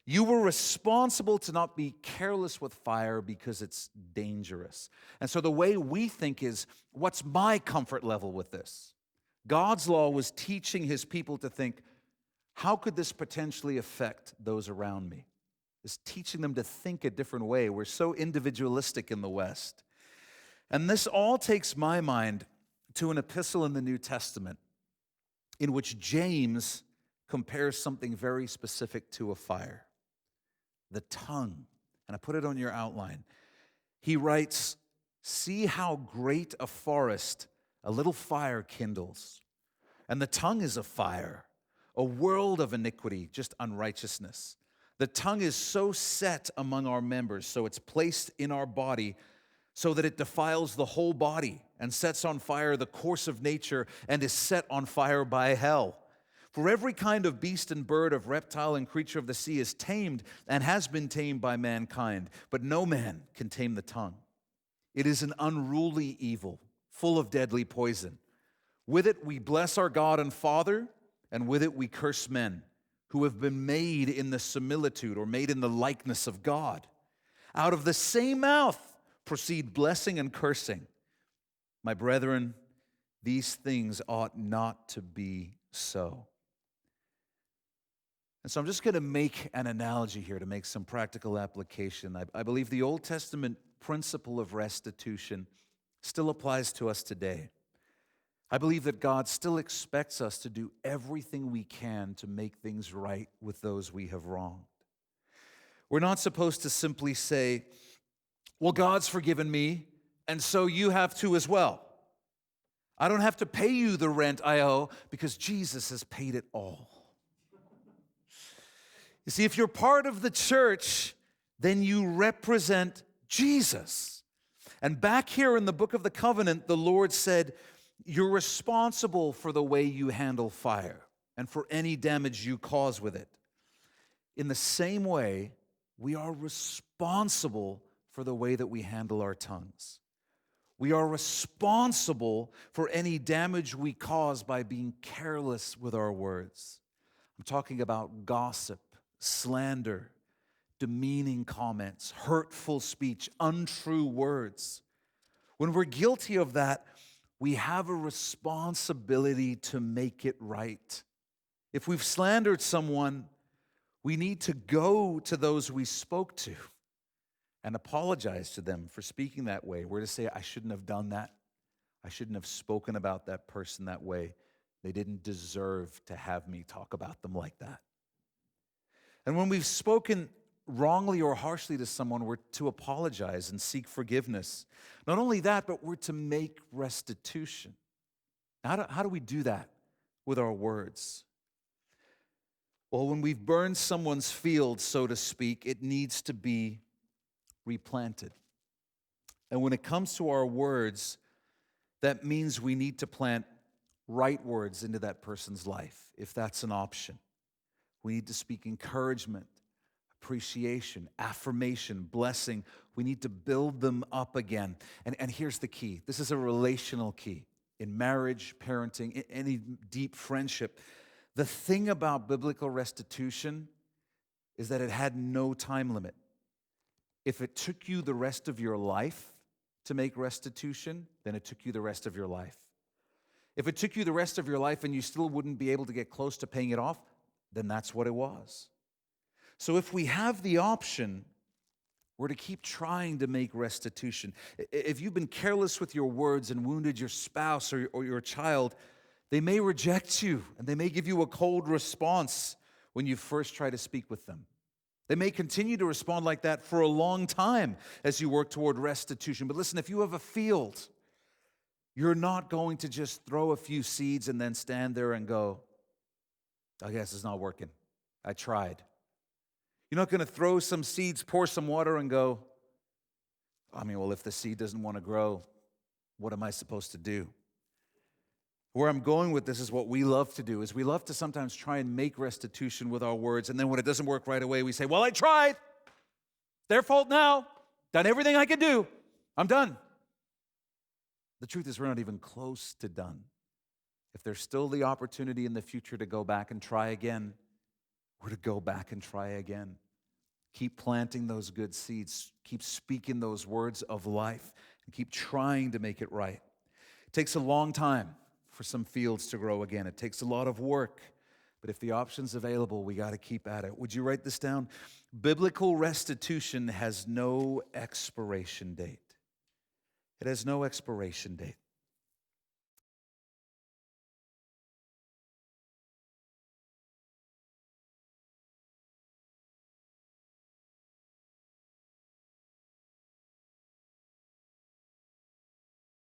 You were responsible to not be careless with fire because it's dangerous. And so the way we think is, what's my comfort level with this? God's law was teaching his people to think, how could this potentially affect those around me? It's teaching them to think a different way. We're so individualistic in the West. And this all takes my mind to an epistle in the New Testament in which James compares something very specific to a fire. The tongue. And I put it on your outline. He writes, "See how great a forest a little fire kindles. And the tongue is a fire, a world of iniquity, just unrighteousness. The tongue is so set among our members, so it's placed in our body, so that it defiles the whole body and sets on fire the course of nature and is set on fire by hell. For every kind of beast and bird, of reptile and creature of the sea is tamed and has been tamed by mankind, but no man can tame the tongue. It is an unruly evil, full of deadly poison. With it we bless our God and Father, and with it we curse men, who have been made in the similitude or made in the likeness of God. Out of the same mouth proceed blessing and cursing. My brethren, these things ought not to be so." And so I'm just going to make an analogy here to make some practical application. I believe the Old Testament principle of restitution still applies to us today. I believe that God still expects us to do everything we can to make things right with those we have wronged. We're not supposed to simply say, well, God's forgiven me, and so you have to as well. I don't have to pay you the rent I owe because Jesus has paid it all. You see, if you're part of the church, then you represent Jesus. And back here in the book of the covenant, the Lord said, you're responsible for the way you handle fire and for any damage you cause with it. In the same way, we are responsible for the way that we handle our tongues. We are responsible for any damage we cause by being careless with our words. I'm talking about gossip, slander, demeaning comments, hurtful speech, untrue words. When we're guilty of that, we have a responsibility to make it right. If we've slandered someone, we need to go to those we spoke to and apologize to them for speaking that way. We're to say, I shouldn't have done that. I shouldn't have spoken about that person that way. They didn't deserve to have me talk about them like that. And when we've spoken wrongly or harshly to someone, we're to apologize and seek forgiveness. Not only that, but we're to make restitution. How do we do that with our words? Well, when we've burned someone's field, so to speak, it needs to be replanted. And when it comes to our words, that means we need to plant right words into that person's life, if that's an option. We need to speak encouragement, appreciation, affirmation, blessing. We need to build them up again. And here's the key. This is a relational key. In marriage, parenting, any deep friendship. The thing about biblical restitution is that it had no time limit. If it took you the rest of your life to make restitution, then it took you the rest of your life. If it took you the rest of your life and you still wouldn't be able to get close to paying it off, then that's what it was. So if we have the option, we're to keep trying to make restitution. If you've been careless with your words and wounded your spouse or your child, they may reject you and they may give you a cold response when you first try to speak with them. They may continue to respond like that for a long time as you work toward restitution. But listen, if you have a field, you're not going to just throw a few seeds and then stand there and go, I guess it's not working. I tried. You're not going to throw some seeds, pour some water, and go, well, if the seed doesn't want to grow, what am I supposed to do? Where I'm going with this is what we love to do, is we love to sometimes try and make restitution with our words, and then when it doesn't work right away, we say, well, I tried. Their fault now. Done everything I could do. I'm done. The truth is we're not even close to done. If there's still the opportunity in the future to go back and try again, we're to go back and try again. Keep planting those good seeds. Keep speaking those words of life. And keep trying to make it right. It takes a long time for some fields to grow again. It takes a lot of work. But if the option's available, we got to keep at it. Would you write this down? Biblical restitution has no expiration date. It has no expiration date.